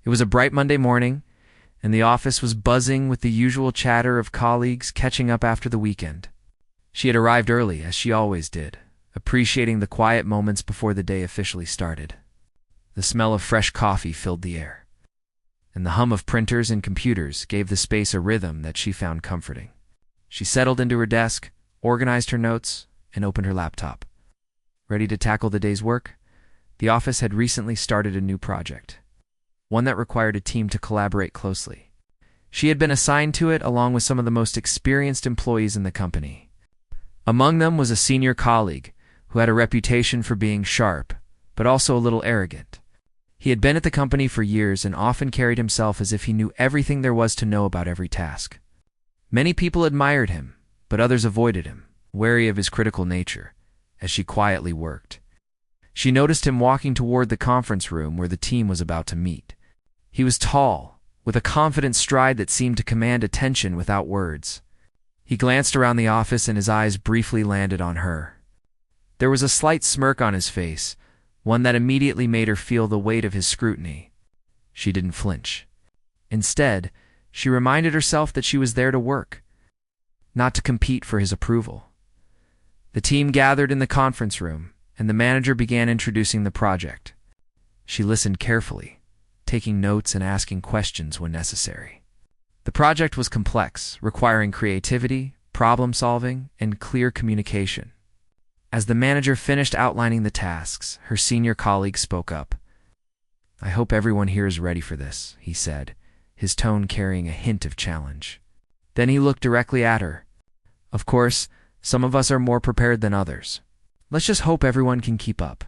It was a bright Monday morning, and the office was buzzing with the usual chatter of colleagues catching up after the weekend. She had arrived early, as she always did, appreciating the quiet moments before the day officially started. The smell of fresh coffee filled the air, and the hum of printers and computers gave the space a rhythm that she found comforting. She settled into her desk, organized her notes, and opened her laptop. Ready to tackle the day's work? The office had recently started a new project, one that required a team to collaborate closely. She had been assigned to it along with some of the most experienced employees in the company. Among them was a senior colleague who had a reputation for being sharp, but also a little arrogant. He had been at the company for years and often carried himself as if he knew everything there was to know about every task. Many people admired him, but others avoided him, wary of his critical nature, as she quietly worked. She noticed him walking toward the conference room where the team was about to meet. He was tall, with a confident stride that seemed to command attention without words. He glanced around the office and his eyes briefly landed on her. There was a slight smirk on his face, one that immediately made her feel the weight of his scrutiny. She didn't flinch. Instead, she reminded herself that she was there to work, not to compete for his approval. The team gathered in the conference room, and the manager began introducing the project. She listened carefully, taking notes and asking questions when necessary. The project was complex, requiring creativity, problem-solving, and clear communication. As the manager finished outlining the tasks, her senior colleague spoke up. "I hope everyone here is ready for this," he said, his tone carrying a hint of challenge. Then he looked directly at her. "Of course, some of us are more prepared than others. Let's just hope everyone can keep up."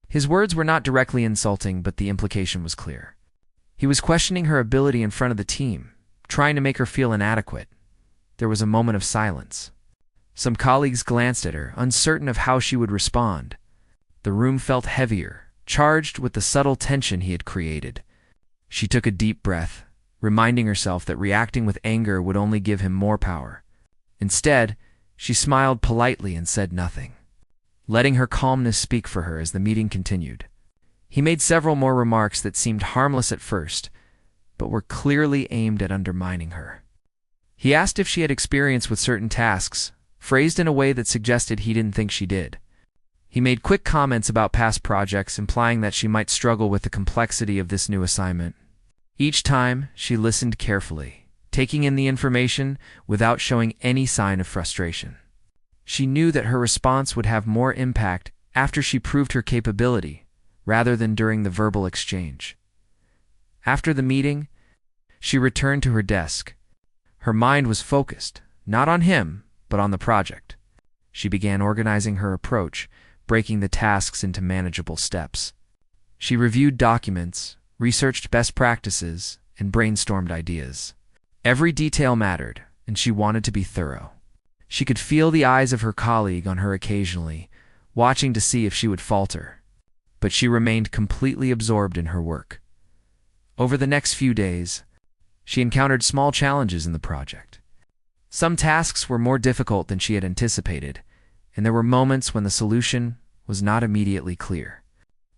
His words were not directly insulting, but the implication was clear. He was questioning her ability in front of the team, trying to make her feel inadequate. There was a moment of silence. Some colleagues glanced at her, uncertain of how she would respond. The room felt heavier, charged with the subtle tension he had created. She took a deep breath, reminding herself that reacting with anger would only give him more power. Instead, she smiled politely and said nothing, letting her calmness speak for her as the meeting continued. He made several more remarks that seemed harmless at first, but were clearly aimed at undermining her. He asked if she had experience with certain tasks, phrased in a way that suggested he didn't think she did. He made quick comments about past projects, implying that she might struggle with the complexity of this new assignment. Each time, she listened carefully, taking in the information without showing any sign of frustration. She knew that her response would have more impact after she proved her capability, rather than during the verbal exchange. After the meeting, she returned to her desk. Her mind was focused, not on him, but on the project. She began organizing her approach, breaking the tasks into manageable steps. She reviewed documents, researched best practices, and brainstormed ideas. Every detail mattered, and she wanted to be thorough. She could feel the eyes of her colleague on her occasionally, watching to see if she would falter. But she remained completely absorbed in her work. Over the next few days, she encountered small challenges in the project. Some tasks were more difficult than she had anticipated, and there were moments when the solution was not immediately clear.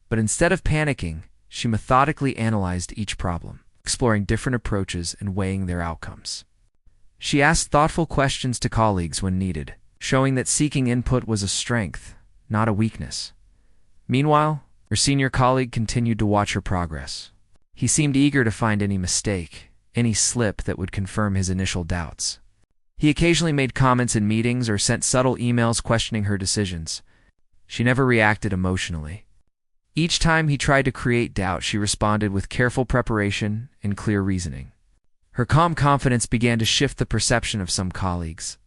But instead of panicking, she methodically analyzed each problem, exploring different approaches and weighing their outcomes. She asked thoughtful questions to colleagues when needed, showing that seeking input was a strength, not a weakness. Meanwhile, her senior colleague continued to watch her progress. He seemed eager to find any mistake, any slip that would confirm his initial doubts. He occasionally made comments in meetings or sent subtle emails questioning her decisions. She never reacted emotionally. Each time he tried to create doubt, she responded with careful preparation and clear reasoning. Her calm confidence began to shift the perception of some colleagues,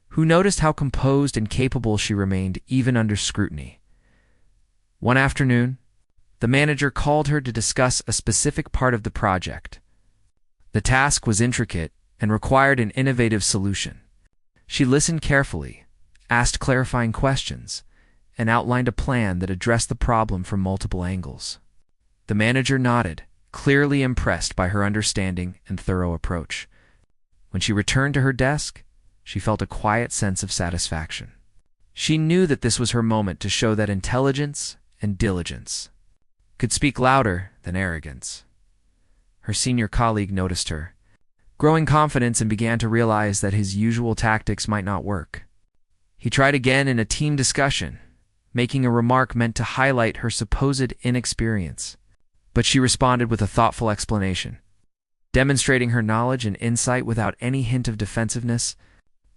who noticed how composed and capable she remained even under scrutiny. One afternoon, the manager called her to discuss a specific part of the project. The task was intricate and required an innovative solution. She listened carefully, asked clarifying questions, and outlined a plan that addressed the problem from multiple angles. The manager nodded, clearly impressed by her understanding and thorough approach. When she returned to her desk, she felt a quiet sense of satisfaction. She knew that this was her moment to show that intelligence and diligence could speak louder than arrogance. her senior colleague noticed her growing confidence and began to realize that his usual tactics might not work. He tried again in a team discussion, making a remark meant to highlight her supposed inexperience, but she responded with a thoughtful explanation, demonstrating her knowledge and insight without any hint of defensiveness.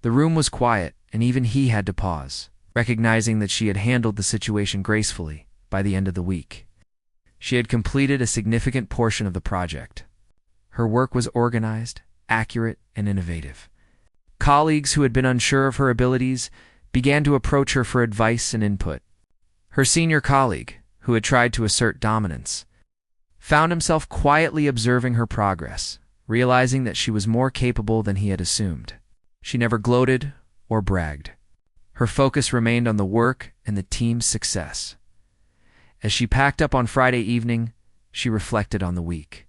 The room was quiet, and even he had to pause, recognizing that she had handled the situation gracefully by the end of the week. She had completed a significant portion of the project. Her work was organized, accurate, and innovative. Colleagues who had been unsure of her abilities began to approach her for advice and input. Her senior colleague, who had tried to assert dominance, found himself quietly observing her progress, realizing that she was more capable than he had assumed. She never gloated or bragged. Her focus remained on the work and the team's success. As she packed up on Friday evening, she reflected on the week.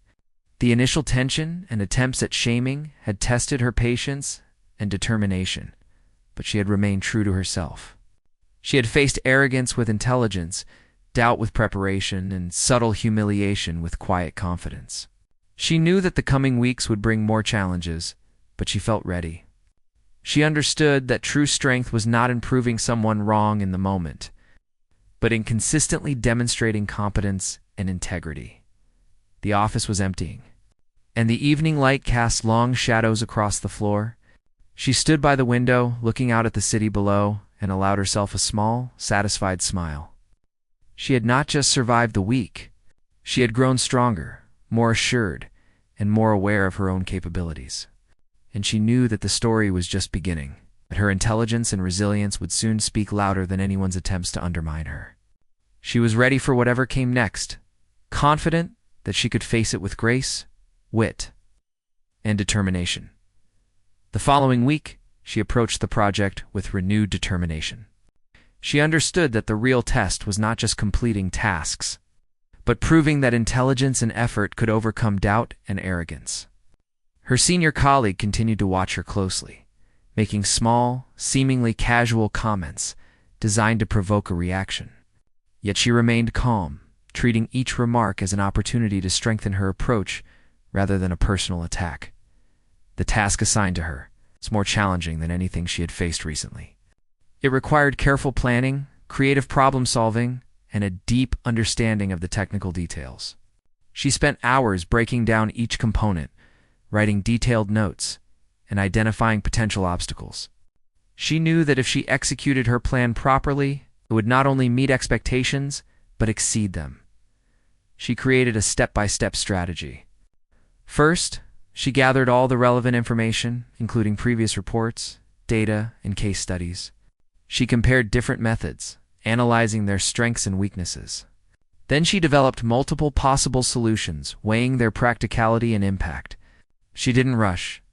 The initial tension and attempts at shaming had tested her patience and determination, but she had remained true to herself. She had faced arrogance with intelligence, doubt with preparation, and subtle humiliation with quiet confidence. She knew that the coming weeks would bring more challenges, but she felt ready. She understood that true strength was not in proving someone wrong in the moment, but in consistently demonstrating competence and integrity. The office was emptying, and the evening light cast long shadows across the floor. She stood by the window, looking out at the city below, and allowed herself a small, satisfied smile. She had not just survived the week. She had grown stronger, more assured, and more aware of her own capabilities. And she knew that the story was just beginning, that her intelligence and resilience would soon speak louder than anyone's attempts to undermine her. She was ready for whatever came next, confident that she could face it with grace, wit, and determination. The following week, she approached the project with renewed determination. She understood that the real test was not just completing tasks, but proving that intelligence and effort could overcome doubt and arrogance. Her senior colleague continued to watch her closely, making small, seemingly casual comments designed to provoke a reaction. Yet she remained calm, treating each remark as an opportunity to strengthen her approach rather than a personal attack. The task assigned to her was more challenging than anything she had faced recently. It required careful planning, creative problem-solving, and a deep understanding of the technical details. She spent hours breaking down each component, writing detailed notes, and identifying potential obstacles. She knew that if she executed her plan properly, it would not only meet expectations, but exceed them. She created a step-by-step strategy. First, she gathered all the relevant information, including previous reports, data, and case studies. She compared different methods, analyzing their strengths and weaknesses. Then she developed multiple possible solutions, weighing their practicality and impact. She didn't rush.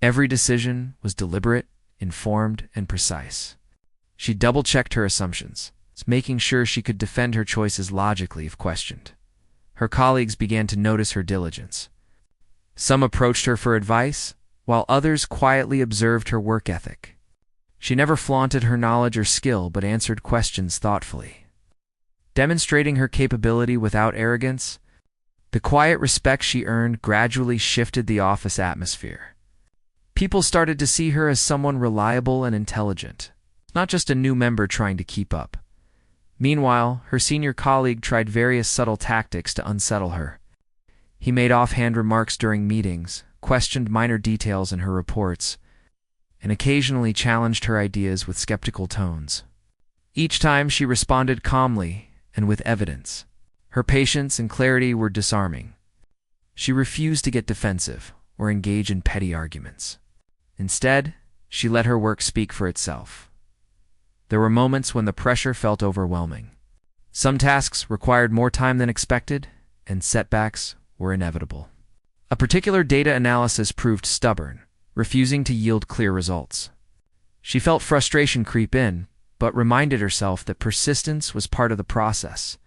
Every decision was deliberate, informed, and precise. She double-checked her assumptions, making sure she could defend her choices logically if questioned. Her colleagues began to notice her diligence. Some approached her for advice, while others quietly observed her work ethic. She never flaunted her knowledge or skill, but answered questions thoughtfully. Demonstrating her capability without arrogance, the quiet respect she earned gradually shifted the office atmosphere. People started to see her as someone reliable and intelligent, not just a new member trying to keep up. Meanwhile, her senior colleague tried various subtle tactics to unsettle her. He made offhand remarks during meetings, questioned minor details in her reports, and occasionally challenged her ideas with skeptical tones. Each time she responded calmly and with evidence. Her patience and clarity were disarming. She refused to get defensive or engage in petty arguments. Instead, she let her work speak for itself. There were moments when the pressure felt overwhelming. Some tasks required more time than expected, and setbacks were inevitable. A particular data analysis proved stubborn, refusing to yield clear results. She felt frustration creep in, but reminded herself that persistence was part of the process.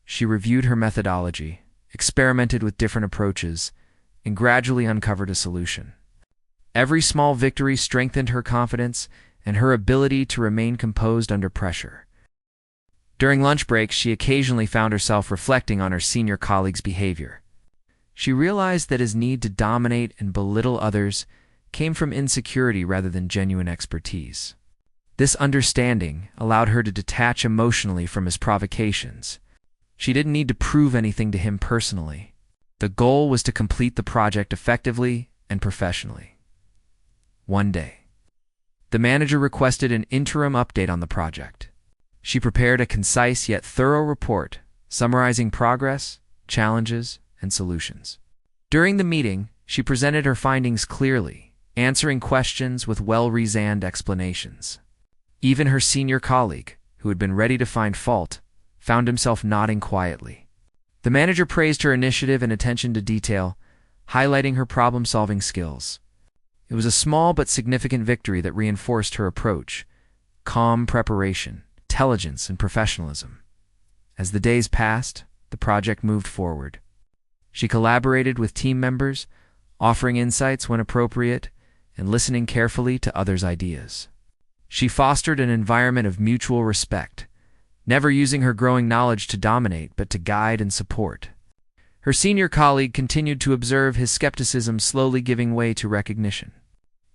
She reviewed her methodology, experimented with different approaches, and gradually uncovered a solution. Every small victory strengthened her confidence and her ability to remain composed under pressure. During lunch breaks, she occasionally found herself reflecting on her senior colleague's behavior. She realized that his need to dominate and belittle others came from insecurity rather than genuine expertise. This understanding allowed her to detach emotionally from his provocations. She didn't need to prove anything to him personally. The goal was to complete the project effectively and professionally. One day, the manager requested an interim update on the project. She prepared a concise yet thorough report summarizing progress, challenges, and solutions. During the meeting, she presented her findings clearly, answering questions with well-reasoned explanations. Even her senior colleague, who had been ready to find fault, found himself nodding quietly. The manager praised her initiative and attention to detail, highlighting her problem-solving skills. It was a small but significant victory that reinforced her approach: calm preparation, intelligence, and professionalism. As the days passed, the project moved forward. She collaborated with team members, offering insights when appropriate and listening carefully to others' ideas. She fostered an environment of mutual respect, never using her growing knowledge to dominate but to guide and support. Her senior colleague continued to observe his skepticism slowly giving way to recognition.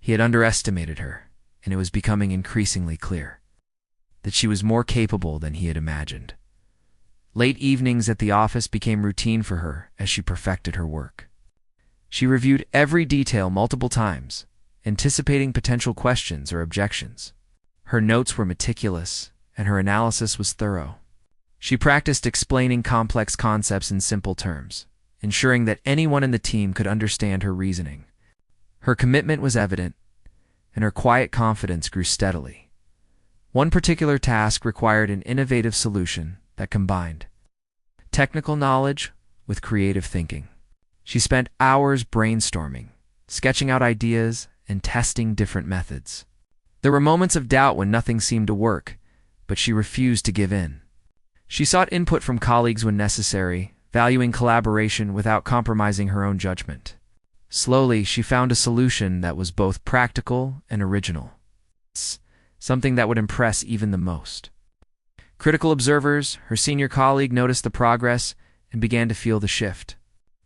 He had underestimated her, and it was becoming increasingly clear that she was more capable than he had imagined. Late evenings at the office became routine for her as she perfected her work. She reviewed every detail multiple times, anticipating potential questions or objections. Her notes were meticulous, and her analysis was thorough. She practiced explaining complex concepts in simple terms, ensuring that anyone in the team could understand her reasoning. Her commitment was evident, and her quiet confidence grew steadily. One particular task required an innovative solution that combined technical knowledge with creative thinking. She spent hours brainstorming, sketching out ideas, and testing different methods. There were moments of doubt when nothing seemed to work, but she refused to give in. She sought input from colleagues when necessary, valuing collaboration without compromising her own judgment. Slowly, she found a solution that was both practical and original, something that would impress even the most. Critical observers, her senior colleague, noticed the progress and began to feel the shift.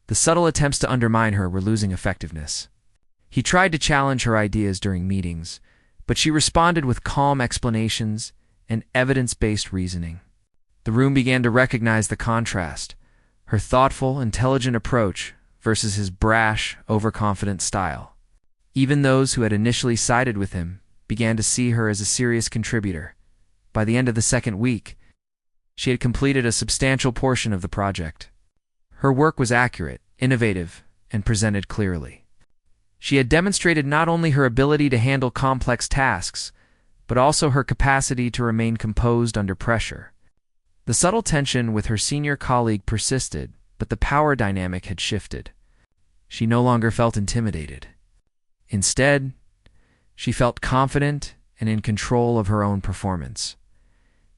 The subtle attempts to undermine her were losing effectiveness. He tried to challenge her ideas during meetings, but she responded with calm explanations and evidence-based reasoning. The room began to recognize the contrast: her thoughtful, intelligent approach versus his brash, overconfident style. Even those who had initially sided with him began to see her as a serious contributor. By the end of the second week, she had completed a substantial portion of the project. Her work was accurate, innovative, and presented clearly. She had demonstrated not only her ability to handle complex tasks, but also her capacity to remain composed under pressure. The subtle tension with her senior colleague persisted, but the power dynamic had shifted. She no longer felt intimidated. Instead, she felt confident and in control of her own performance.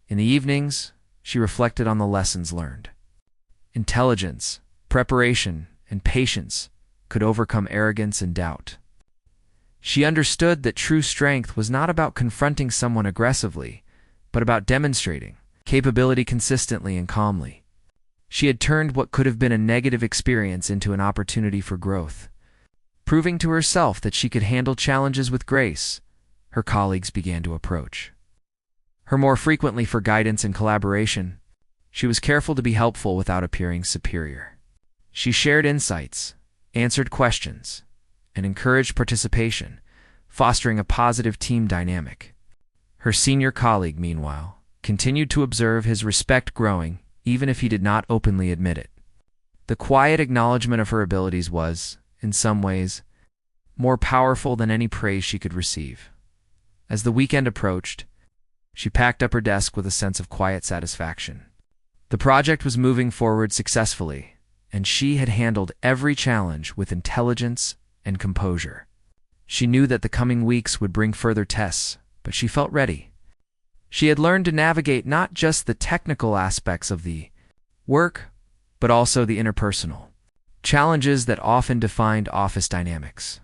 In the evenings, she reflected on the lessons learned. Intelligence, preparation, and patience could overcome arrogance and doubt. She understood that true strength was not about confronting someone aggressively, but about demonstrating capability consistently and calmly. She had turned what could have been a negative experience into an opportunity for growth. Proving to herself that she could handle challenges with grace, her colleagues began to approach her more frequently for guidance and collaboration. She was careful to be helpful without appearing superior. She shared insights, answered questions, and encouraged participation, fostering a positive team dynamic. Her senior colleague, meanwhile, continued to observe his respect growing, even if he did not openly admit it. The quiet acknowledgement of her abilities was, in some ways, more powerful than any praise she could receive. As the weekend approached, she packed up her desk with a sense of quiet satisfaction. The project was moving forward successfully, and she had handled every challenge with intelligence and composure. She knew that the coming weeks would bring further tests, but she felt ready. She had learned to navigate not just the technical aspects of the work, but also the interpersonal challenges that often defined office dynamics.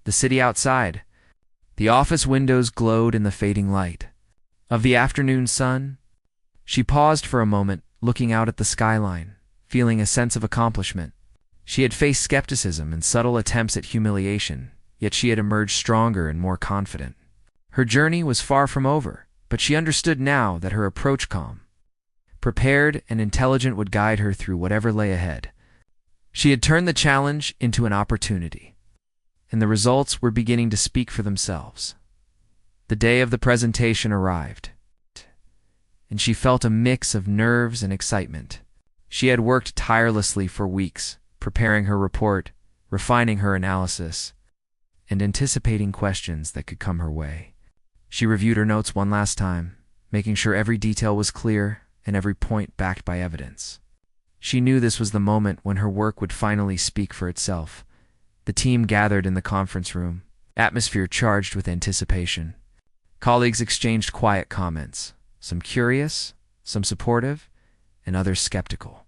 The city outside, the office windows glowed in the fading light of the afternoon sun. She paused for a moment, looking out at the skyline, feeling a sense of accomplishment. She had faced skepticism and subtle attempts at humiliation, yet she had emerged stronger and more confident. Her journey was far from over, but she understood now that her approach, calm, prepared, and intelligent, would guide her through whatever lay ahead. She had turned the challenge into an opportunity, and the results were beginning to speak for themselves. The day of the presentation arrived, and she felt a mix of nerves and excitement. She had worked tirelessly for weeks, preparing her report, refining her analysis, and anticipating questions that could come her way. She reviewed her notes one last time, making sure every detail was clear and every point backed by evidence. She knew this was the moment when her work would finally speak for itself. The team gathered in the conference room, atmosphere charged with anticipation. Colleagues exchanged quiet comments, some curious, some supportive, and others skeptical.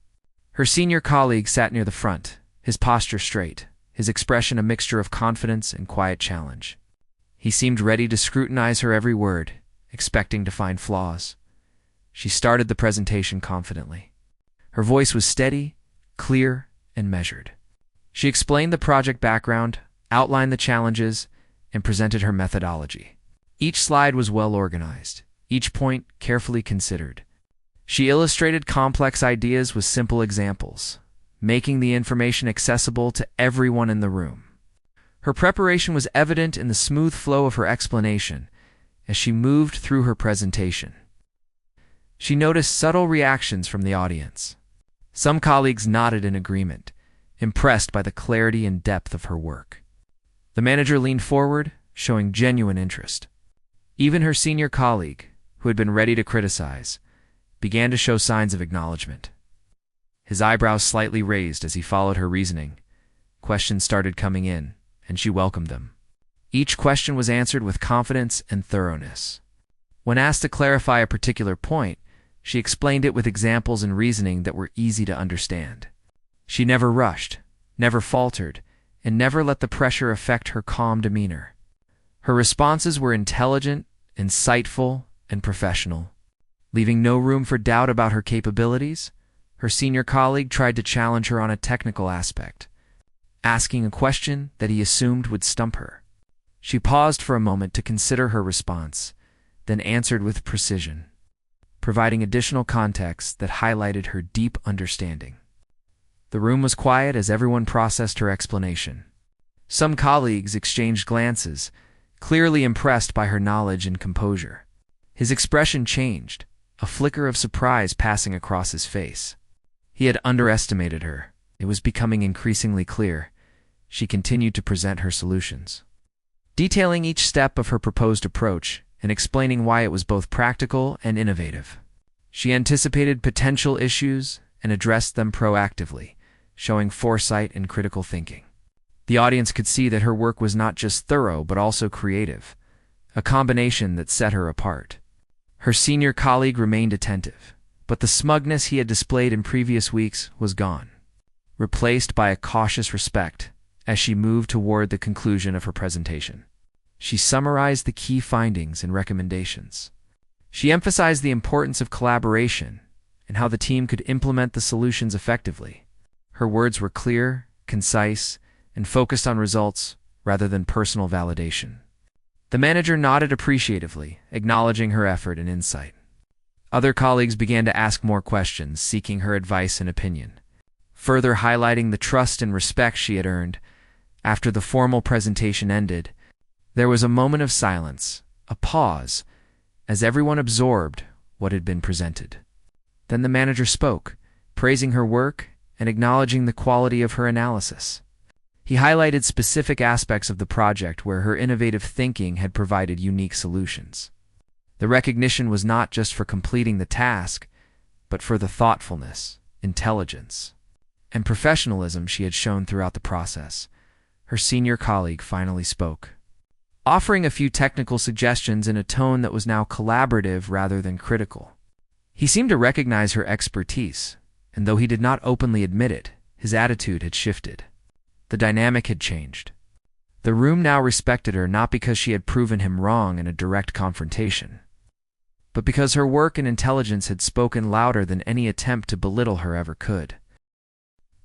Her senior colleague sat near the front, his posture straight, his expression a mixture of confidence and quiet challenge. He seemed ready to scrutinize her every word, expecting to find flaws. She started the presentation confidently. Her voice was steady, clear, and measured. She explained the project background, outlined the challenges, and presented her methodology. Each slide was well organized, each point carefully considered. She illustrated complex ideas with simple examples, making the information accessible to everyone in the room. Her preparation was evident in the smooth flow of her explanation as she moved through her presentation. She noticed subtle reactions from the audience. Some colleagues nodded in agreement, impressed by the clarity and depth of her work. The manager leaned forward, showing genuine interest. Even her senior colleague, who had been ready to criticize, began to show signs of acknowledgement. His eyebrows slightly raised as he followed her reasoning. Questions started coming in, and she welcomed them. Each question was answered with confidence and thoroughness. When asked to clarify a particular point, she explained it with examples and reasoning that were easy to understand. She never rushed, never faltered, and never let the pressure affect her calm demeanor. Her responses were intelligent, insightful, and professional. Leaving no room for doubt about her capabilities, her senior colleague tried to challenge her on a technical aspect, asking a question that he assumed would stump her. She paused for a moment to consider her response, then answered with precision, providing additional context that highlighted her deep understanding. The room was quiet as everyone processed her explanation. Some colleagues exchanged glances, clearly impressed by her knowledge and composure. His expression changed, a flicker of surprise passing across his face. He had underestimated her. It was becoming increasingly clear. She continued to present her solutions, detailing each step of her proposed approach and explaining why it was both practical and innovative. She anticipated potential issues and addressed them proactively, showing foresight and critical thinking. The audience could see that her work was not just thorough but also creative, a combination that set her apart. Her senior colleague remained attentive, but the smugness he had displayed in previous weeks was gone, replaced by a cautious respect as she moved toward the conclusion of her presentation. She summarized the key findings and recommendations. She emphasized the importance of collaboration and how the team could implement the solutions effectively. Her words were clear, concise, and focused on results rather than personal validation. The manager nodded appreciatively, acknowledging her effort and insight. Other colleagues began to ask more questions, seeking her advice and opinion, further highlighting the trust and respect she had earned. After the formal presentation ended, there was a moment of silence, a pause, as everyone absorbed what had been presented. Then the manager spoke, praising her work and acknowledging the quality of her analysis. He highlighted specific aspects of the project where her innovative thinking had provided unique solutions. The recognition was not just for completing the task, but for the thoughtfulness, intelligence, and professionalism she had shown throughout the process. Her senior colleague finally spoke, offering a few technical suggestions in a tone that was now collaborative rather than critical. He seemed to recognize her expertise, and though he did not openly admit it, his attitude had shifted. The dynamic had changed. The room now respected her not because she had proven him wrong in a direct confrontation, but because her work and intelligence had spoken louder than any attempt to belittle her ever could.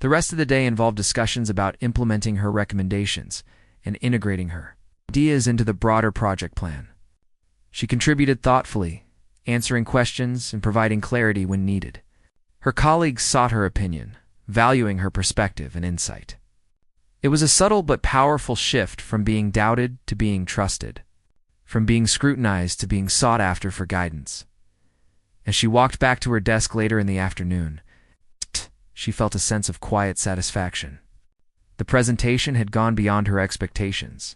The rest of the day involved discussions about implementing her recommendations and integrating her ideas into the broader project plan. She contributed thoughtfully, answering questions and providing clarity when needed. Her colleagues sought her opinion, valuing her perspective and insight. It was a subtle but powerful shift from being doubted to being trusted, from being scrutinized to being sought after for guidance. As she walked back to her desk later in the afternoon, she felt a sense of quiet satisfaction. The presentation had gone beyond her expectations.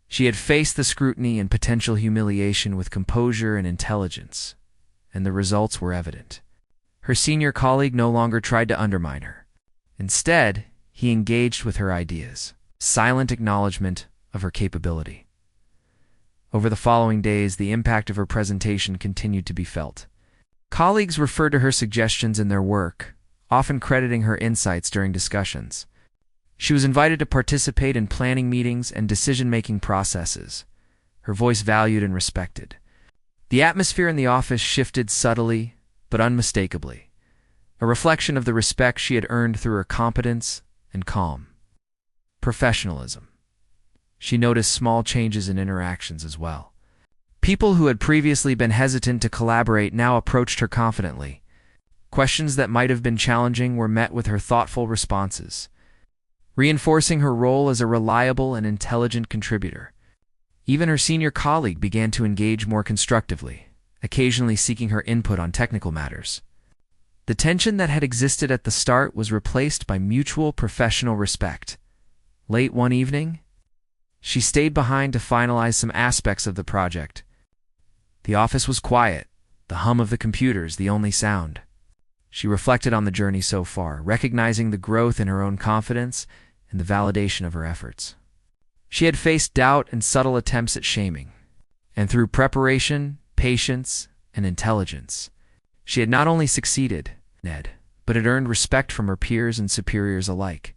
She had faced the scrutiny and potential humiliation with composure and intelligence, and the results were evident. Her senior colleague no longer tried to undermine her. Instead, he engaged with her ideas, silent acknowledgement of her capability. Over the following days, the impact of her presentation continued to be felt. Colleagues referred to her suggestions in their work, often crediting her insights during discussions. She was invited to participate in planning meetings and decision-making processes, her voice valued and respected. The atmosphere in the office shifted subtly but unmistakably, a reflection of the respect she had earned through her competence and calm professionalism. She noticed small changes in interactions as well. People who had previously been hesitant to collaborate now approached her confidently. Questions that might have been challenging were met with her thoughtful responses, reinforcing her role as a reliable and intelligent contributor. Even her senior colleague began to engage more constructively, occasionally seeking her input on technical matters. The tension that had existed at the start was replaced by mutual professional respect. Late one evening, she stayed behind to finalize some aspects of the project. The office was quiet, the hum of the computers the only sound. She reflected on the journey so far, recognizing the growth in her own confidence and the validation of her efforts. She had faced doubt and subtle attempts at shaming, and through preparation, patience, and intelligence, she had not only succeeded, but had earned respect from her peers and superiors alike.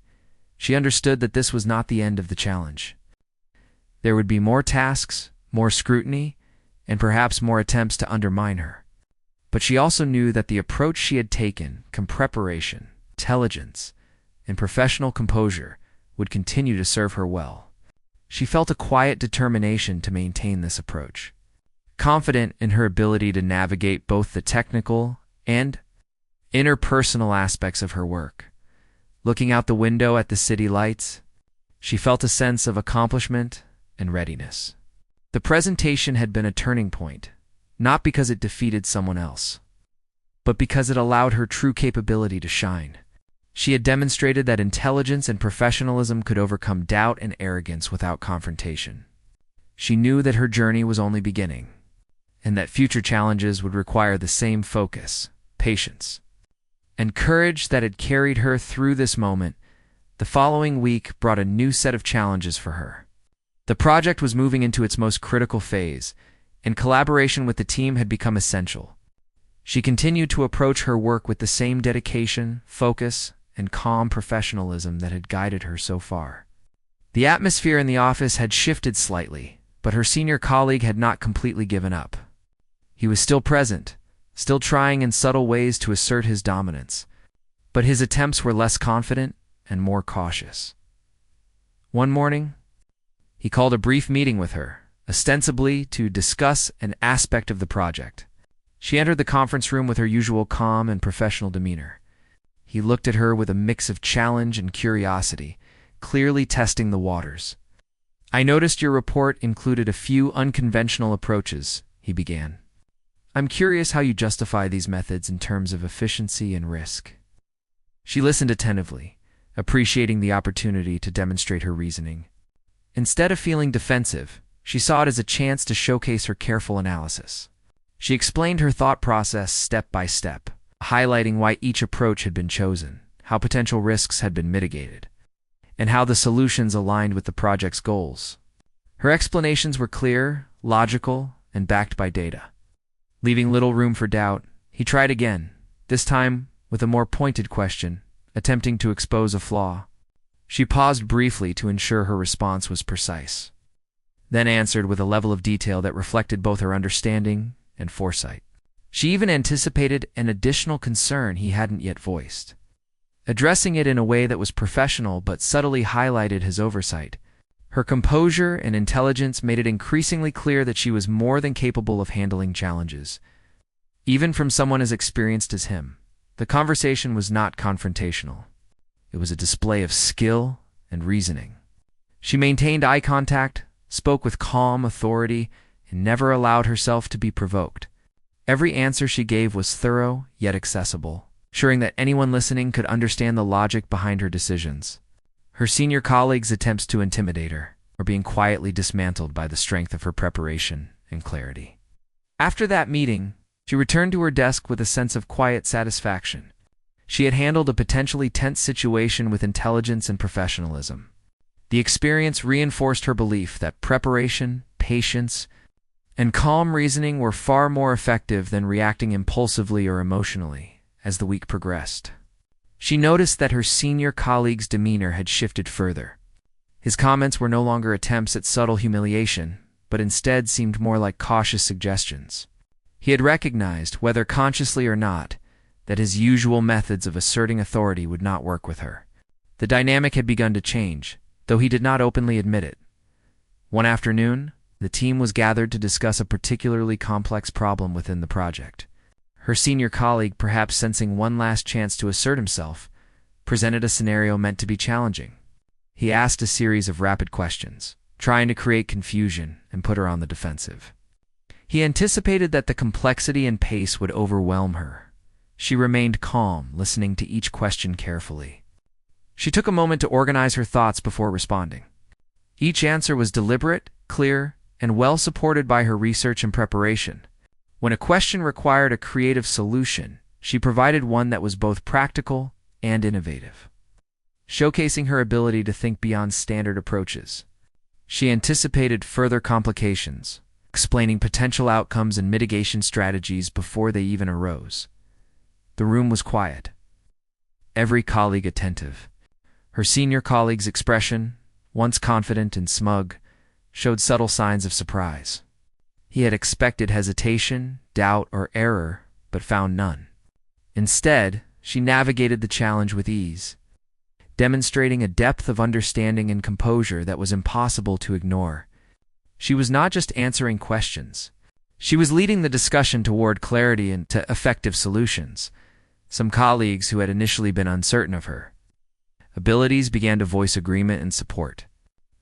She understood that this was not the end of the challenge. There would be more tasks, more scrutiny, and perhaps more attempts to undermine her. But she also knew that the approach she had taken, preparation, intelligence, and professional composure, would continue to serve her well. She felt a quiet determination to maintain this approach, confident in her ability to navigate both the technical and interpersonal aspects of her work. Looking out the window at the city lights, she felt a sense of accomplishment and readiness. The presentation had been a turning point, not because it defeated someone else, but because it allowed her true capability to shine. She had demonstrated that intelligence and professionalism could overcome doubt and arrogance without confrontation. She knew that her journey was only beginning, and that future challenges would require the same focus, patience, and courage that had carried her through this moment. The following week brought a new set of challenges for her. The project was moving into its most critical phase, and collaboration with the team had become essential. She continued to approach her work with the same dedication, focus, and calm professionalism that had guided her so far. The atmosphere in the office had shifted slightly, but her senior colleague had not completely given up. He was still present, still trying in subtle ways to assert his dominance, but his attempts were less confident and more cautious. One morning, he called a brief meeting with her, ostensibly to discuss an aspect of the project. She entered the conference room with her usual calm and professional demeanor. He looked at her with a mix of challenge and curiosity, clearly testing the waters. "I noticed your report included a few unconventional approaches," he began. "I'm curious how you justify these methods in terms of efficiency and risk." She listened attentively, appreciating the opportunity to demonstrate her reasoning. Instead of feeling defensive, she saw it as a chance to showcase her careful analysis. She explained her thought process step by step, highlighting why each approach had been chosen, how potential risks had been mitigated, and how the solutions aligned with the project's goals. Her explanations were clear, logical, and backed by data. Leaving little room for doubt, he tried again, this time with a more pointed question, attempting to expose a flaw. She paused briefly to ensure her response was precise, then answered with a level of detail that reflected both her understanding and foresight. She even anticipated an additional concern he hadn't yet voiced. addressing it in a way that was professional but subtly highlighted his oversight. Her composure and intelligence made it increasingly clear that she was more than capable of handling challenges. Even from someone as experienced as him, the conversation was not confrontational. It was a display of skill and reasoning. She maintained eye contact, spoke with calm authority, and never allowed herself to be provoked. Every answer she gave was thorough yet accessible, ensuring that anyone listening could understand the logic behind her decisions. Her senior colleagues' attempts to intimidate her were being quietly dismantled by the strength of her preparation and clarity. After that meeting, she returned to her desk with a sense of quiet satisfaction. She had handled a potentially tense situation with intelligence and professionalism. The experience reinforced her belief that preparation, patience, and calm reasoning were far more effective than reacting impulsively or emotionally as the week progressed. She noticed that her senior colleague's demeanor had shifted further. His comments were no longer attempts at subtle humiliation, but instead seemed more like cautious suggestions. He had recognized, whether consciously or not, that his usual methods of asserting authority would not work with her. The dynamic had begun to change, though he did not openly admit it. One afternoon, the team was gathered to discuss a particularly complex problem within the project. Her senior colleague, perhaps sensing one last chance to assert himself, presented a scenario meant to be challenging. He asked a series of rapid questions, trying to create confusion and put her on the defensive. He anticipated that the complexity and pace would overwhelm her. She remained calm, listening to each question carefully. She took a moment to organize her thoughts before responding. Each answer was deliberate, clear, and well supported by her research and preparation. When a question required a creative solution, she provided one that was both practical and innovative, showcasing her ability to think beyond standard approaches. She anticipated further complications, explaining potential outcomes and mitigation strategies before they even arose. The room was quiet, every colleague attentive. Her senior colleague's expression, once confident and smug, showed subtle signs of surprise. He had expected hesitation, doubt, or error, but found none. Instead, she navigated the challenge with ease, demonstrating a depth of understanding and composure that was impossible to ignore. She was not just answering questions. She was leading the discussion toward clarity and to effective solutions. Some colleagues who had initially been uncertain of her abilities began to voice agreement and support.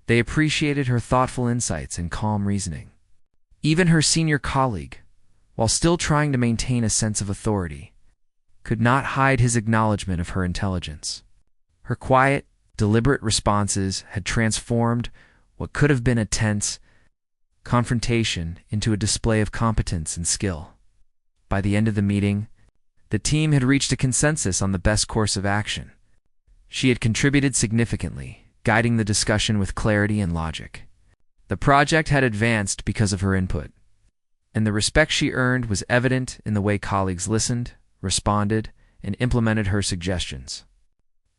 They appreciated her thoughtful insights and calm reasoning. Even her senior colleague, while still trying to maintain a sense of authority, could not hide his acknowledgement of her intelligence. Her quiet, deliberate responses had transformed what could have been a tense confrontation into a display of competence and skill. By the end of the meeting, the team had reached a consensus on the best course of action. She had contributed significantly, guiding the discussion with clarity and logic. The project had advanced because of her input, and the respect she earned was evident in the way colleagues listened, responded, and implemented her suggestions.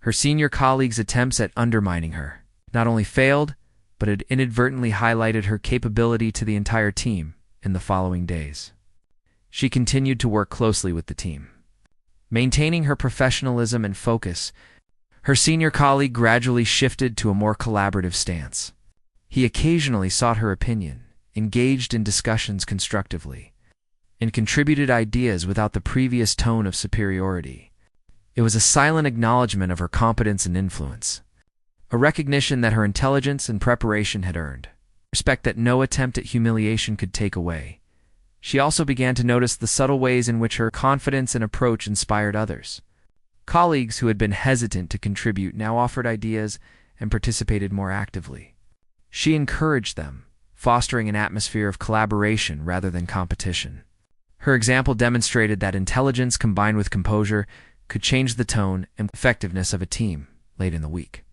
Her senior colleagues' attempts at undermining her not only failed, but had inadvertently highlighted her capability to the entire team in the following days. She continued to work closely with the team. Maintaining her professionalism and focus, her senior colleague gradually shifted to a more collaborative stance. He occasionally sought her opinion, engaged in discussions constructively, and contributed ideas without the previous tone of superiority. It was a silent acknowledgement of her competence and influence, a recognition that her intelligence and preparation had earned, respect that no attempt at humiliation could take away. She also began to notice the subtle ways in which her confidence and approach inspired others. Colleagues who had been hesitant to contribute now offered ideas and participated more actively. She encouraged them, fostering an atmosphere of collaboration rather than competition. Her example demonstrated that intelligence combined with composure could change the tone and effectiveness of a team late in the week.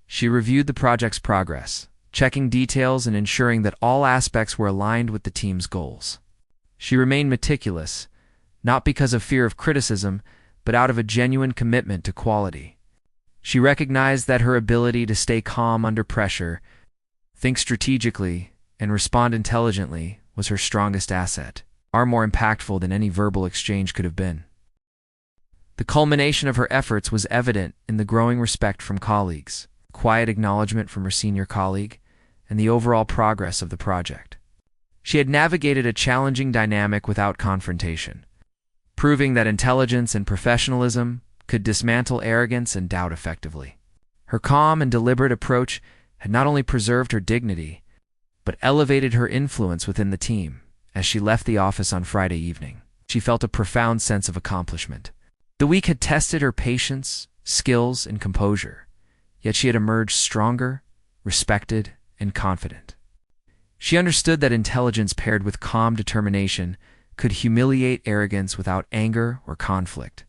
She reviewed the project's progress, checking details and ensuring that all aspects were aligned with the team's goals. She remained meticulous, not because of fear of criticism, but out of a genuine commitment to quality. She recognized that her ability to stay calm under pressure, think strategically, and respond intelligently was her strongest asset, far more impactful than any verbal exchange could have been. The culmination of her efforts was evident in the growing respect from colleagues, quiet acknowledgement from her senior colleague, and the overall progress of the project. She had navigated a challenging dynamic without confrontation, proving that intelligence and professionalism could dismantle arrogance and doubt effectively. Her calm and deliberate approach had not only preserved her dignity, but elevated her influence within the team. As she left the office on Friday evening, she felt a profound sense of accomplishment. The week had tested her patience, skills, and composure, yet she had emerged stronger, respected, and confident. She understood that intelligence paired with calm determination could humiliate arrogance without anger or conflict.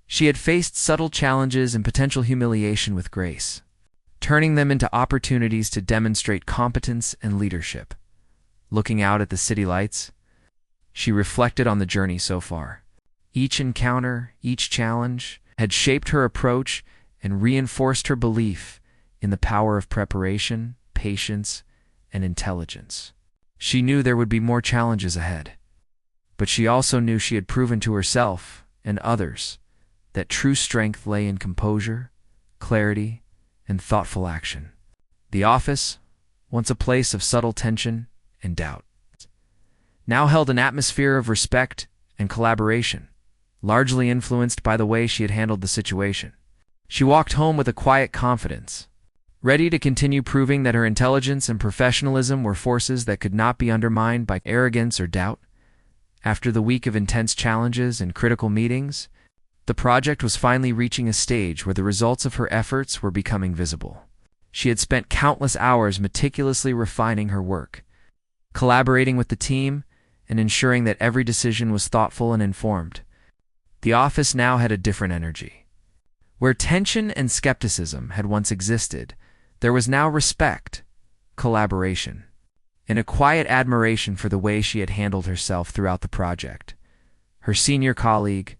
She had faced subtle challenges and potential humiliation with grace, turning them into opportunities to demonstrate competence and leadership. Looking out at the city lights, she reflected on the journey so far. Each encounter, each challenge, had shaped her approach and reinforced her belief in the power of preparation, patience, and intelligence. She knew there would be more challenges ahead, but she also knew she had proven to herself and others that true strength lay in composure, clarity, and thoughtful action. The office, once a place of subtle tension and doubt, now held an atmosphere of respect and collaboration, largely influenced by the way she had handled the situation. She walked home with a quiet confidence, ready to continue proving that her intelligence and professionalism were forces that could not be undermined by arrogance or doubt. After the week of intense challenges and critical meetings, the project was finally reaching a stage where the results of her efforts were becoming visible. She had spent countless hours meticulously refining her work, collaborating with the team, and ensuring that every decision was thoughtful and informed. The office now had a different energy. Where tension and skepticism had once existed, there was now respect, collaboration, and a quiet admiration for the way she had handled herself throughout the project. Her senior colleague,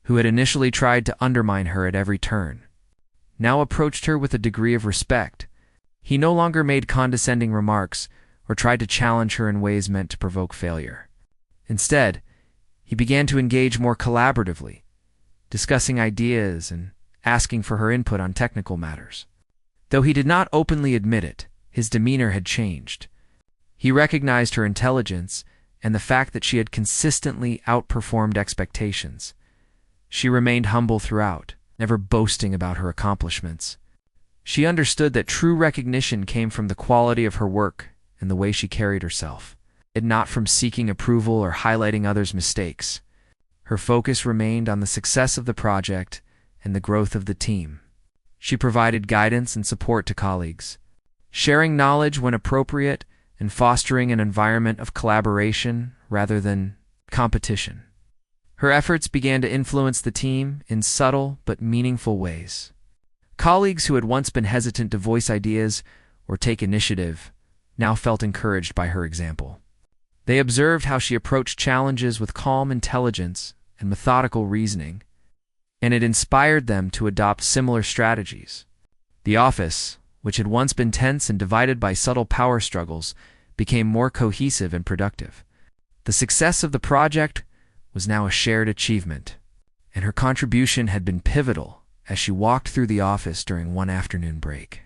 who had initially tried to undermine her at every turn, now approached her with a degree of respect. He no longer made condescending remarks or tried to challenge her in ways meant to provoke failure. Instead, he began to engage more collaboratively, discussing ideas and asking for her input on technical matters. Though he did not openly admit it, his demeanor had changed. He recognized her intelligence and the fact that she had consistently outperformed expectations. She remained humble throughout, never boasting about her accomplishments. She understood that true recognition came from the quality of her work and the way she carried herself, and not from seeking approval or highlighting others' mistakes. Her focus remained on the success of the project and the growth of the team. She provided guidance and support to colleagues, sharing knowledge when appropriate and fostering an environment of collaboration rather than competition. Her efforts began to influence the team in subtle but meaningful ways. Colleagues who had once been hesitant to voice ideas or take initiative now felt encouraged by her example. They observed how she approached challenges with calm intelligence and methodical reasoning, and it inspired them to adopt similar strategies. The office, which had once been tense and divided by subtle power struggles, became more cohesive and productive. The success of the project was now a shared achievement, and her contribution had been pivotal as she walked through the office during one afternoon break.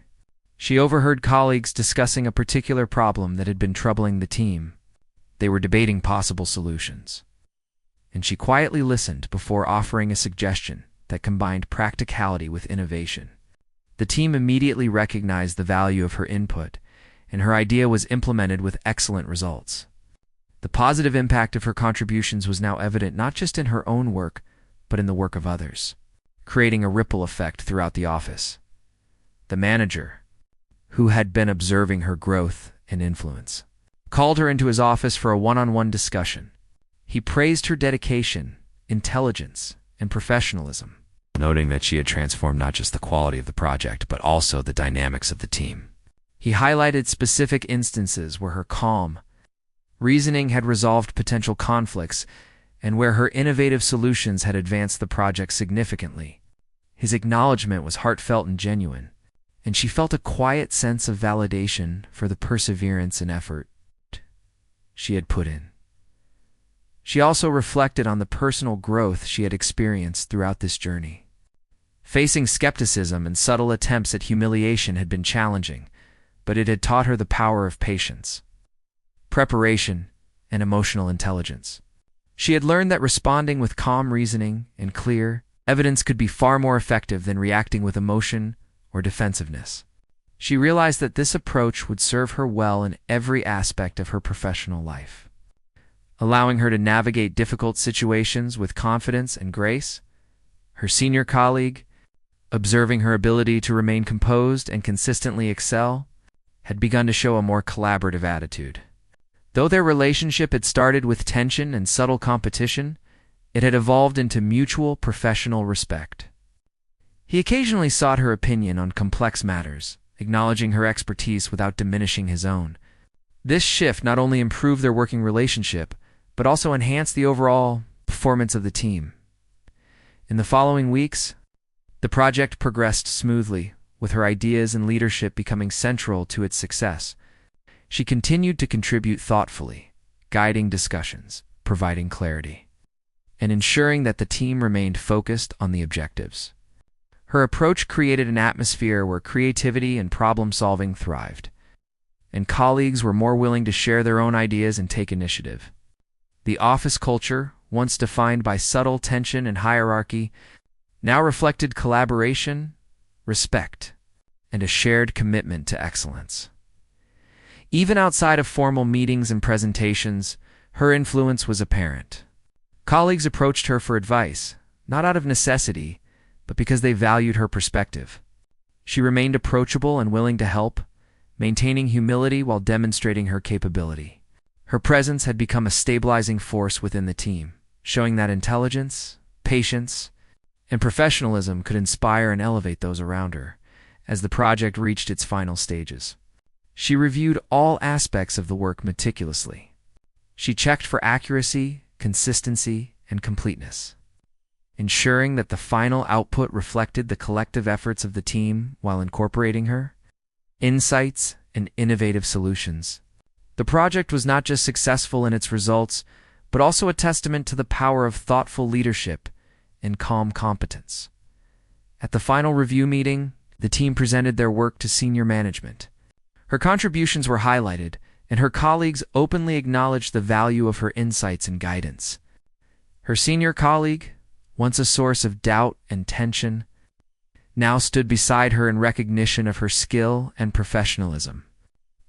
She overheard colleagues discussing a particular problem that had been troubling the team. They were debating possible solutions, and she quietly listened before offering a suggestion that combined practicality with innovation. The team immediately recognized the value of her input, and her idea was implemented with excellent results. The positive impact of her contributions was now evident not just in her own work, but in the work of others, creating a ripple effect throughout the office. The manager, who had been observing her growth and influence, called her into his office for a one-on-one discussion. He praised her dedication, intelligence, and professionalism, noting that she had transformed not just the quality of the project, but also the dynamics of the team. He highlighted specific instances where her calm reasoning had resolved potential conflicts and where her innovative solutions had advanced the project significantly. His acknowledgement was heartfelt and genuine, and she felt a quiet sense of validation for the perseverance and effort she had put in. She also reflected on the personal growth she had experienced throughout this journey. Facing skepticism and subtle attempts at humiliation had been challenging, but it had taught her the power of patience, preparation, and emotional intelligence. She had learned that responding with calm reasoning and clear evidence could be far more effective than reacting with emotion or defensiveness. She realized that this approach would serve her well in every aspect of her professional life, allowing her to navigate difficult situations with confidence and grace. Her senior colleague, observing her ability to remain composed and consistently excel, had begun to show a more collaborative attitude. Though their relationship had started with tension and subtle competition, it had evolved into mutual professional respect. He occasionally sought her opinion on complex matters, acknowledging her expertise without diminishing his own. This shift not only improved their working relationship, but also enhanced the overall performance of the team. In the following weeks, the project progressed smoothly, with her ideas and leadership becoming central to its success. She continued to contribute thoughtfully, guiding discussions, providing clarity, and ensuring that the team remained focused on the objectives. Her approach created an atmosphere where creativity and problem-solving thrived, and colleagues were more willing to share their own ideas and take initiative. The office culture, once defined by subtle tension and hierarchy, now reflected collaboration, respect, and a shared commitment to excellence. Even outside of formal meetings and presentations, her influence was apparent. Colleagues approached her for advice, not out of necessity, but because they valued her perspective. She remained approachable and willing to help, maintaining humility while demonstrating her capability. Her presence had become a stabilizing force within the team, showing that intelligence, patience, and professionalism could inspire and elevate those around her. As the project reached its final stages, she reviewed all aspects of the work meticulously. She checked for accuracy, consistency, and completeness, ensuring that the final output reflected the collective efforts of the team while incorporating her insights and innovative solutions. The project was not just successful in its results, but also a testament to the power of thoughtful leadership and calm competence. At the final review meeting, the team presented their work to senior management. Her contributions were highlighted, and her colleagues openly acknowledged the value of her insights and guidance. Her senior colleague, once a source of doubt and tension, now stood beside her in recognition of her skill and professionalism.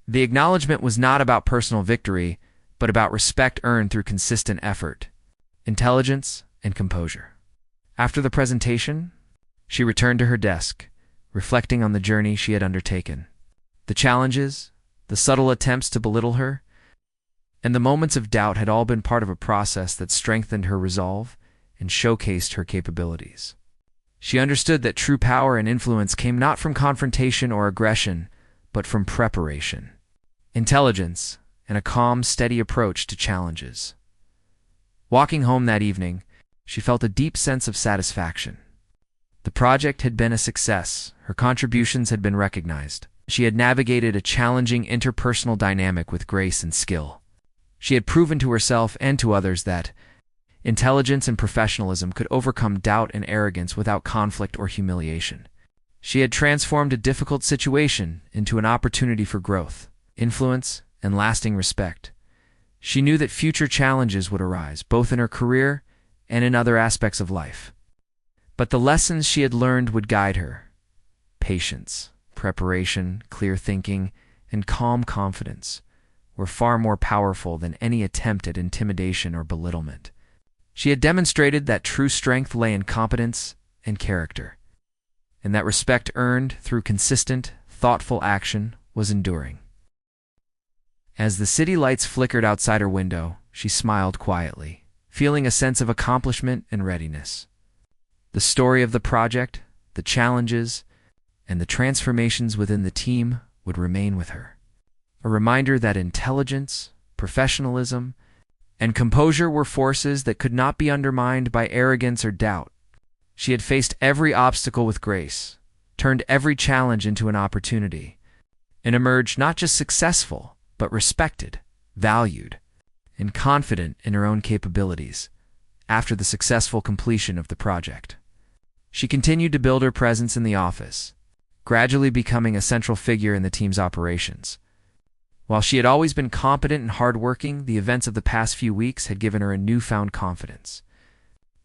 The acknowledgement was not about personal victory, but about respect earned through consistent effort, intelligence, and composure. After the presentation, she returned to her desk, reflecting on the journey she had undertaken. The challenges, the subtle attempts to belittle her, and the moments of doubt had all been part of a process that strengthened her resolve and showcased her capabilities. She understood that true power and influence came not from confrontation or aggression, but from preparation, intelligence, and a calm, steady approach to challenges. Walking home that evening, she felt a deep sense of satisfaction. The project had been a success. Her contributions had been recognized. She had navigated a challenging interpersonal dynamic with grace and skill. She had proven to herself and to others that intelligence and professionalism could overcome doubt and arrogance without conflict or humiliation. She had transformed a difficult situation into an opportunity for growth, influence, and lasting respect. She knew that future challenges would arise, both in her career and in other aspects of life. But the lessons she had learned would guide her. Patience, preparation, clear thinking, and calm confidence were far more powerful than any attempt at intimidation or belittlement. She had demonstrated that true strength lay in competence and character, and that respect earned through consistent, thoughtful action was enduring. As the city lights flickered outside her window, she smiled quietly, feeling a sense of accomplishment and readiness. The story of the project, the challenges, and the transformations within the team would remain with her. A reminder that intelligence, professionalism, and composure were forces that could not be undermined by arrogance or doubt. She had faced every obstacle with grace, turned every challenge into an opportunity, and emerged not just successful, but respected, valued, and confident in her own capabilities after the successful completion of the project. She continued to build her presence in the office, gradually becoming a central figure in the team's operations. While she had always been competent and hardworking, the events of the past few weeks had given her a newfound confidence.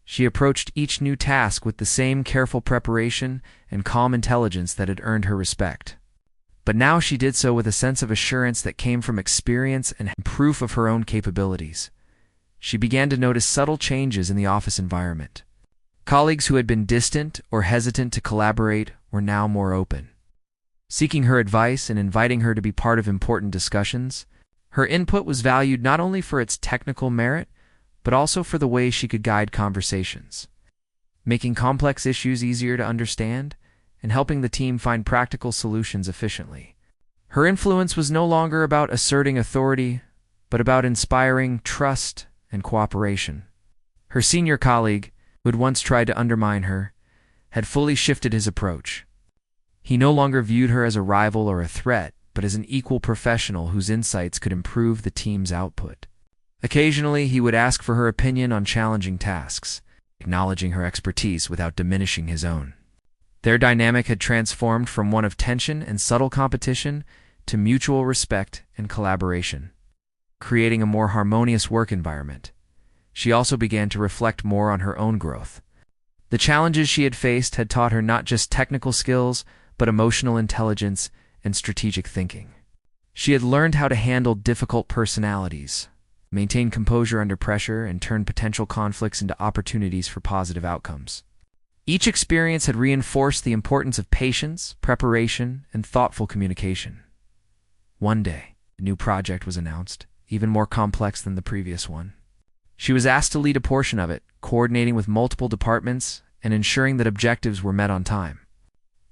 She approached each new task with the same careful preparation and calm intelligence that had earned her respect. But now she did so with a sense of assurance that came from experience and proof of her own capabilities. She began to notice subtle changes in the office environment. Colleagues who had been distant or hesitant to collaborate were now more open, seeking her advice and inviting her to be part of important discussions. Her input was valued not only for its technical merit, but also for the way she could guide conversations, making complex issues easier to understand and helping the team find practical solutions efficiently. Her influence was no longer about asserting authority, but about inspiring trust and cooperation. Her senior colleague, who had once tried to undermine her, had fully shifted his approach. He no longer viewed her as a rival or a threat, but as an equal professional whose insights could improve the team's output. Occasionally, he would ask for her opinion on challenging tasks, acknowledging her expertise without diminishing his own. Their dynamic had transformed from one of tension and subtle competition to mutual respect and collaboration, creating a more harmonious work environment. She also began to reflect more on her own growth. The challenges she had faced had taught her not just technical skills, but emotional intelligence and strategic thinking. She had learned how to handle difficult personalities, maintain composure under pressure, and turn potential conflicts into opportunities for positive outcomes. Each experience had reinforced the importance of patience, preparation, and thoughtful communication. One day, a new project was announced, even more complex than the previous one. She was asked to lead a portion of it, coordinating with multiple departments and ensuring that objectives were met on time.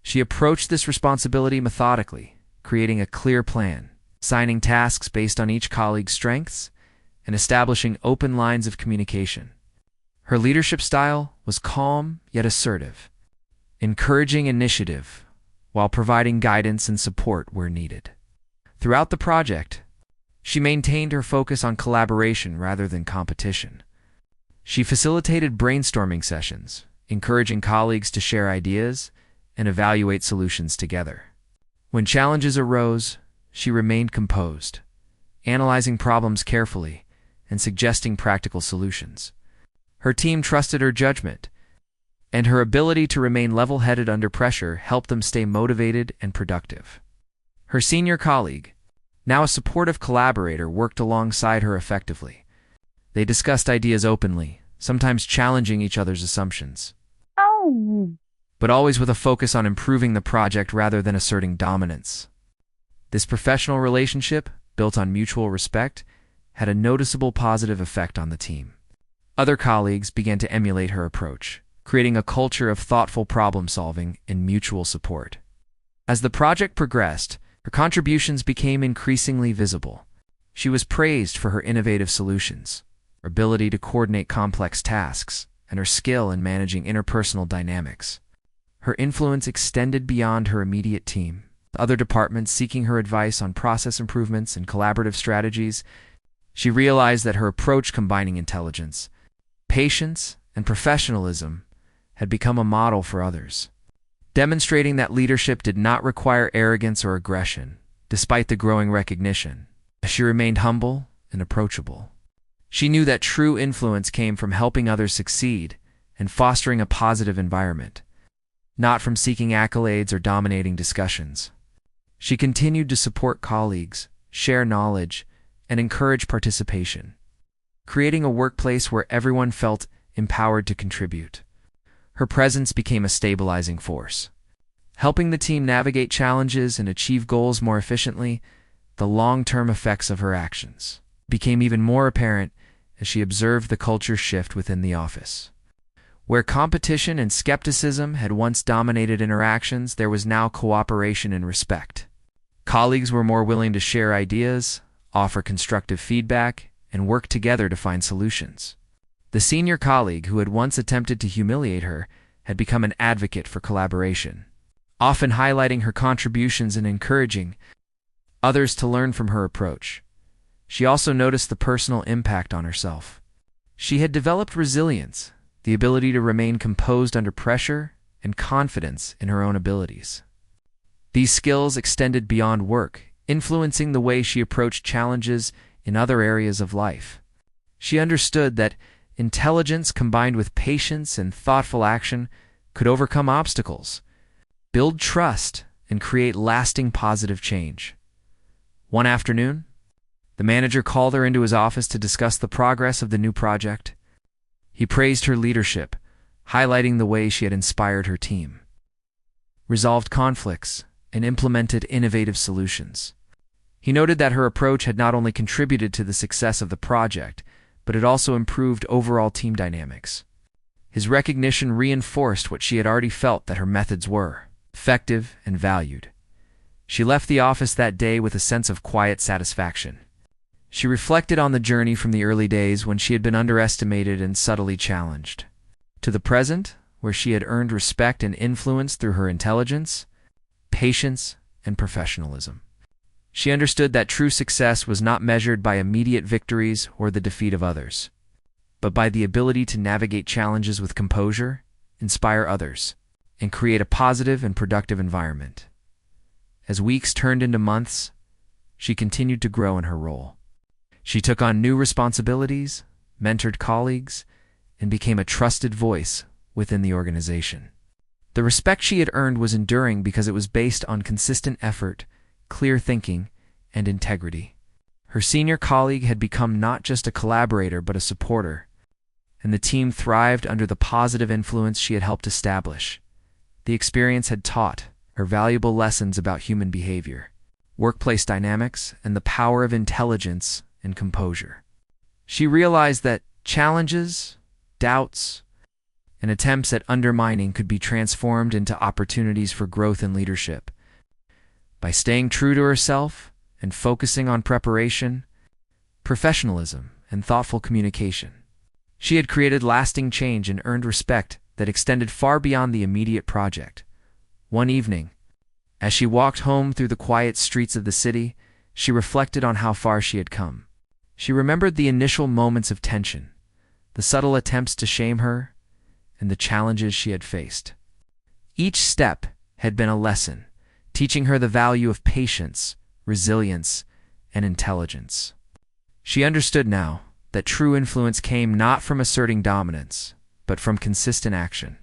She approached this responsibility methodically, creating a clear plan, assigning tasks based on each colleague's strengths, and establishing open lines of communication. Her leadership style was calm yet assertive, encouraging initiative while providing guidance and support where needed. Throughout the project, she maintained her focus on collaboration rather than competition. She facilitated brainstorming sessions, encouraging colleagues to share ideas and evaluate solutions together. When challenges arose, she remained composed, analyzing problems carefully and suggesting practical solutions. Her team trusted her judgment, and her ability to remain level-headed under pressure helped them stay motivated and productive. Her senior colleague, now a supportive collaborator, worked alongside her effectively. They discussed ideas openly, sometimes challenging each other's assumptions, but always with a focus on improving the project rather than asserting dominance. This professional relationship, built on mutual respect, had a noticeable positive effect on the team. Other colleagues began to emulate her approach, creating a culture of thoughtful problem-solving and mutual support. As the project progressed, her contributions became increasingly visible. She was praised for her innovative solutions, her ability to coordinate complex tasks, and her skill in managing interpersonal dynamics. Her influence extended beyond her immediate team. Other departments seeking her advice on process improvements and collaborative strategies. She realized that her approach, combining intelligence, patience, and professionalism, had become a model for others, demonstrating that leadership did not require arrogance or aggression. Despite the growing recognition, she remained humble and approachable. She knew that true influence came from helping others succeed and fostering a positive environment, not from seeking accolades or dominating discussions. She continued to support colleagues, share knowledge, and encourage participation, creating a workplace where everyone felt empowered to contribute. Her presence became a stabilizing force, helping the team navigate challenges and achieve goals more efficiently. The long-term effects of her actions became even more apparent as she observed the culture shift within the office. Where competition and skepticism had once dominated interactions, there was now cooperation and respect. Colleagues were more willing to share ideas, offer constructive feedback, and work together to find solutions. The senior colleague who had once attempted to humiliate her had become an advocate for collaboration, often highlighting her contributions and encouraging others to learn from her approach. She also noticed the personal impact on herself. She had developed resilience, the ability to remain composed under pressure, and confidence in her own abilities. These skills extended beyond work, influencing the way she approached challenges in other areas of life. She understood that intelligence combined with patience and thoughtful action could overcome obstacles, build trust, and create lasting positive change. One afternoon, the manager called her into his office to discuss the progress of the new project. He praised her leadership, highlighting the way she had inspired her team, resolved conflicts, and implemented innovative solutions. He noted that her approach had not only contributed to the success of the project, but it also improved overall team dynamics. His recognition reinforced what she had already felt, that her methods were effective and valued. She left the office that day with a sense of quiet satisfaction. She reflected on the journey from the early days when she had been underestimated and subtly challenged, to the present, where she had earned respect and influence through her intelligence, patience, and professionalism. She understood that true success was not measured by immediate victories or the defeat of others, but by the ability to navigate challenges with composure, inspire others, and create a positive and productive environment. As weeks turned into months, she continued to grow in her role. She took on new responsibilities, mentored colleagues, and became a trusted voice within the organization. The respect she had earned was enduring because it was based on consistent effort, clear thinking, and integrity. Her senior colleague had become not just a collaborator but a supporter, and the team thrived under the positive influence she had helped establish. The experience had taught her valuable lessons about human behavior, workplace dynamics, and the power of intelligence and composure. She realized that challenges, doubts, and attempts at undermining could be transformed into opportunities for growth and leadership. By staying true to herself and focusing on preparation, professionalism, and thoughtful communication, she had created lasting change and earned respect that extended far beyond the immediate project. One evening, as she walked home through the quiet streets of the city, she reflected on how far she had come. She remembered the initial moments of tension, the subtle attempts to shame her, and the challenges she had faced. Each step had been a lesson, teaching her the value of patience, resilience, and intelligence. She understood now that true influence came not from asserting dominance, but from consistent action,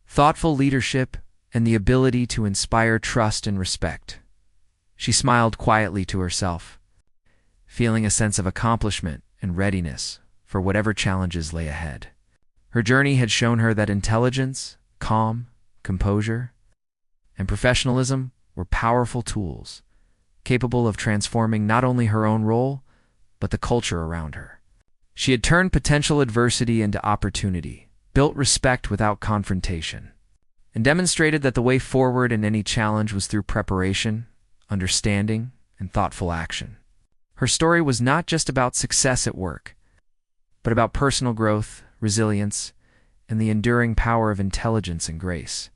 thoughtful leadership, and the ability to inspire trust and respect. She smiled quietly to herself, feeling a sense of accomplishment and readiness for whatever challenges lay ahead. Her journey had shown her that intelligence, calm, composure, and professionalism were powerful tools, capable of transforming not only her own role, but the culture around her. She had turned potential adversity into opportunity, built respect without confrontation, and demonstrated that the way forward in any challenge was through preparation, understanding, and thoughtful action. Her story was not just about success at work, but about personal growth, resilience, and the enduring power of intelligence and grace.